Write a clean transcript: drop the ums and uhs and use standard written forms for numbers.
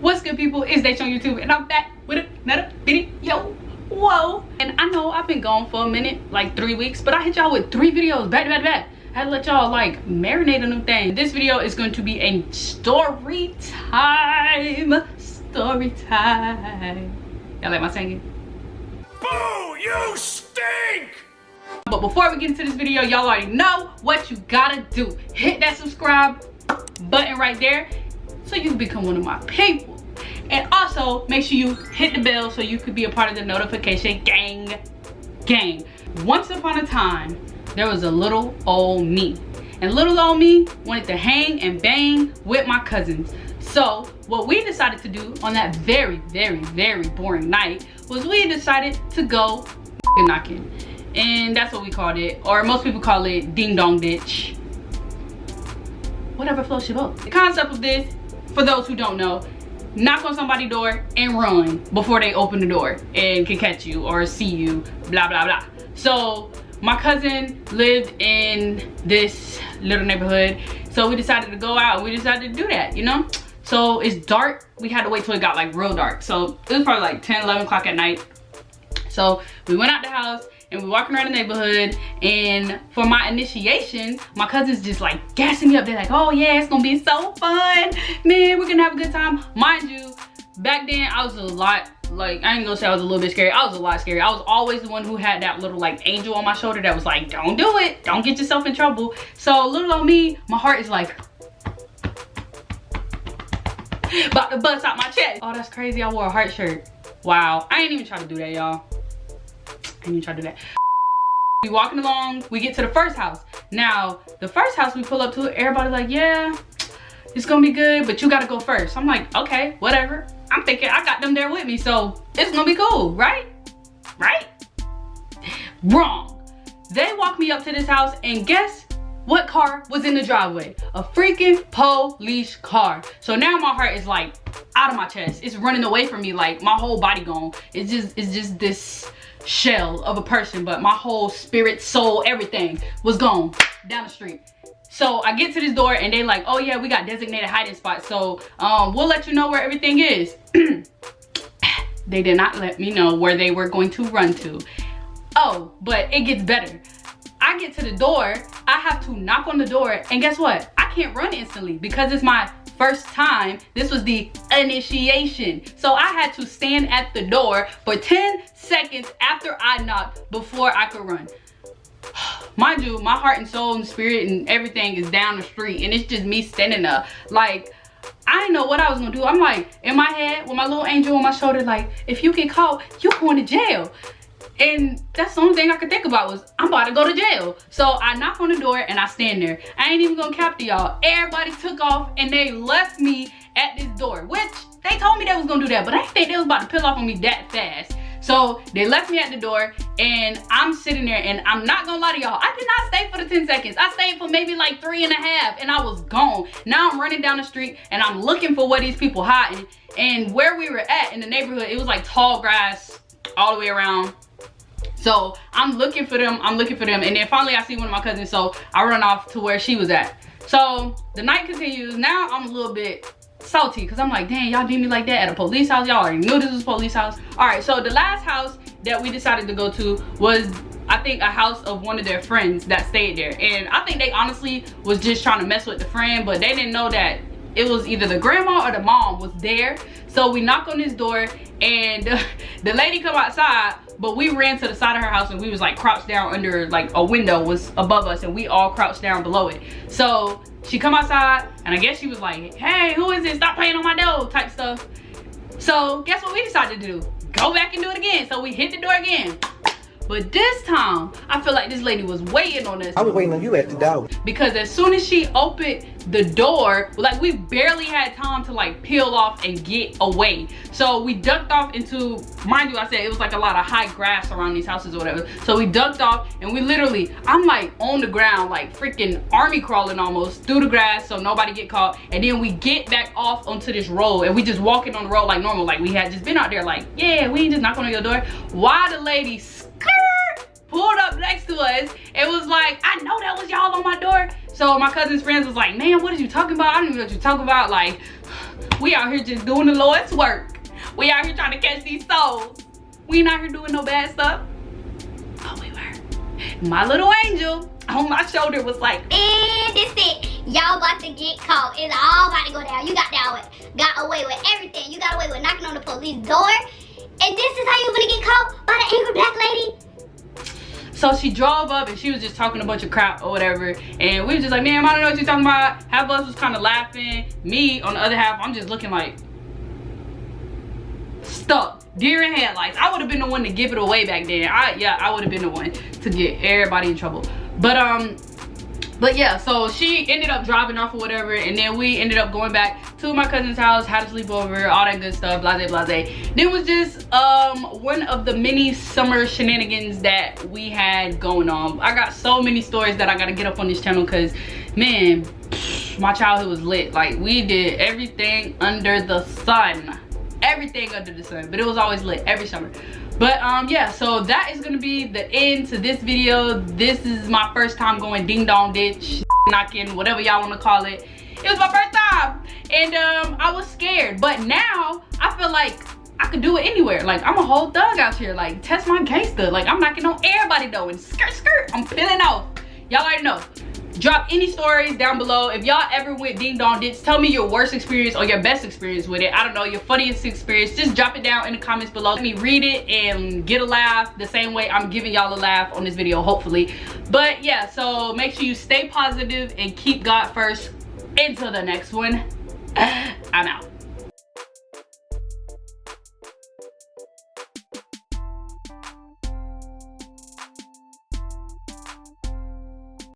What's good, people? It's DaeshaonYoutube and I'm back with another video. Whoa. And I know I've been gone for a minute, like 3 weeks, but I hit y'all with 3 videos back to back to back. I had to let y'all like marinate a new thing. This video is going to be a story time. Story time. Y'all like my singing? Boo! You stink! But before we get into this video, y'all already know what you gotta do. Hit that subscribe button right there so you can become one of my people. And also make sure you hit the bell so you could be a part of the notification gang. Once upon a time, there was a little old me. And little old me wanted to hang and bang with my cousins. So what we decided to do on that very boring night was we decided to go knocking. And that's what we called it. Or most people call it ding dong ditch. Whatever floats your boat. The concept of this, for those who don't know, knock on somebody's door and run before they open the door and can catch you or see you, blah blah blah. So my cousin lived in this little neighborhood, so we decided to go out and we decided to do that, you know. So it's dark. We had to wait till it got like real dark, so it was probably like 10-11 o'clock at night. So we went out the house and we're walking around the neighborhood, and for my initiation, my cousins just like gassing me up. They're like, oh yeah, it's gonna be so fun, man, we're gonna have a good time. Mind you, back then I was a lot, like, I ain't gonna say I was a little bit scary. I was a lot scary. I was always the one who had that little like angel on my shoulder that was like, don't do it, don't get yourself in trouble. So little old me, my heart is like about to bust out my chest. Oh, that's crazy, I wore a heart shirt. Wow, I ain't even try to do that, y'all. I ain't even try to do that. We walking along, we get to the first house. Now, the first house we pull up to, everybody like, yeah, it's gonna be good, but you gotta go first. I'm like, okay, whatever. I'm thinking I got them there with me, so it's gonna be cool, right? Right? Wrong. They walked me up to this house, and guess what car was in the driveway? A freaking police car. So now my heart is like out of my chest. It's running away from me, like my whole body gone. It's just this shell of a person, but my whole spirit, soul, everything was gone down the street. So I get to this door and they like, oh yeah, we got designated hiding spots, so we'll let you know where everything is. They did not let me know where they were going to run to. Oh, but it gets better. I get to the door, I have to knock on the door, and guess what? I can't run instantly because it's my first time. This was the initiation. So I had to stand at the door for 10 seconds after I knocked before I could run. Mind you, my heart and soul and spirit and everything is down the street, and it's just me standing there. Like, I didn't know what I was gonna do. I'm like, in my head, with my little angel on my shoulder, like, if you get caught, you going to jail. And that's the only thing I could think about was, I'm about to go to jail. So I knock on the door and I stand there. I ain't even gonna cap to y'all. Everybody took off and they left me at this door, which they told me they was gonna do that, but I didn't think they was about to peel off on me that fast. So they left me at the door and I'm sitting there, and I'm not gonna lie to y'all, I did not stay for the 10 seconds. I stayed for maybe like 3.5 and I was gone. Now I'm running down the street and I'm looking for where these people hiding. And where we were at in the neighborhood, it was like tall grass all the way around. So I'm looking for them, and then finally I see one of my cousins, so I run off to where she was at. So the night continues. Now I'm a little bit salty because I'm like, dang, y'all beat me like that at a police house. Y'all already knew this was a police house. All right, so the last house that we decided to go to was, I think, a house of one of their friends that stayed there. And I think they honestly was just trying to mess with the friend, but they didn't know that it was either the grandma or the mom was there. So we knock on this door and the lady come outside, but we ran to the side of her house and we was like crouched down under, like, a window was above us and we all crouched down below it. So she come outside and I guess she was like, hey, who is it? Stop playing on my door type stuff. So guess what we decided to do? Go back and do it again. So we hit the door again. But this time, I feel like this lady was waiting on us. I was waiting on you at the door. Because as soon as she opened the door, like, we barely had time to like peel off and get away. So we ducked off into, mind you, I said it was like a lot of high grass around these houses or whatever. So we ducked off and we literally, I'm like on the ground, like freaking army crawling almost through the grass so nobody get caught. And then we get back off onto this road and we just walking on the road like normal. Like we had just been out there like, yeah, we ain't just knocking on your door. Why the lady pulled up next to us, it was like, I know that was y'all on my door. So my cousin's friends was like, man, what are you talking about? I don't even know what you're talking about. Like, We out here just doing the Lord's work. We out here trying to catch these souls. We ain't out here doing no bad stuff. Oh, we were. My little angel on my shoulder was like, and this it. Y'all about to get caught. It's all about to go down. You got away with everything. You got away with knocking on the police door. And this is how you gonna get caught by the angry black lady? so she drove up and she was just talking a bunch of crap or whatever. And we was just like, ma'am, I don't know what you're talking about. Half of us was kind of laughing. Me, on the other half, I'm just looking like stuck. Deer in headlights. I would have been the one to give it away back then. I would have been the one to get everybody in trouble. But yeah, so she ended up driving off or whatever, and then we ended up going back to my cousin's house, had a sleepover, all that good stuff, blase blase. Then was just one of the many summer shenanigans that we had going on. I got so many stories that I gotta get up on this channel because, man, my childhood was lit. Like, we did everything under the sun. Everything under the sun, but it was always lit every summer. But yeah, so that is gonna be the end to this video. This is my first time going ding dong ditch, knocking, whatever y'all want to call it. It was my first time, and I was scared, but now I feel like I could do it anywhere. Like, I'm a whole thug out here, like, test my gangster. Like, I'm knocking on everybody though, and skirt, I'm feeling off. Y'all already know. Drop any stories down below. If y'all ever went ding dong ditch, tell me your worst experience or your best experience with it. I don't know, your funniest experience. Just drop it down in the comments below. Let me read it and get a laugh the same way I'm giving y'all a laugh on this video, hopefully. But yeah, so make sure you stay positive and keep God first. Until the next one, I'm out.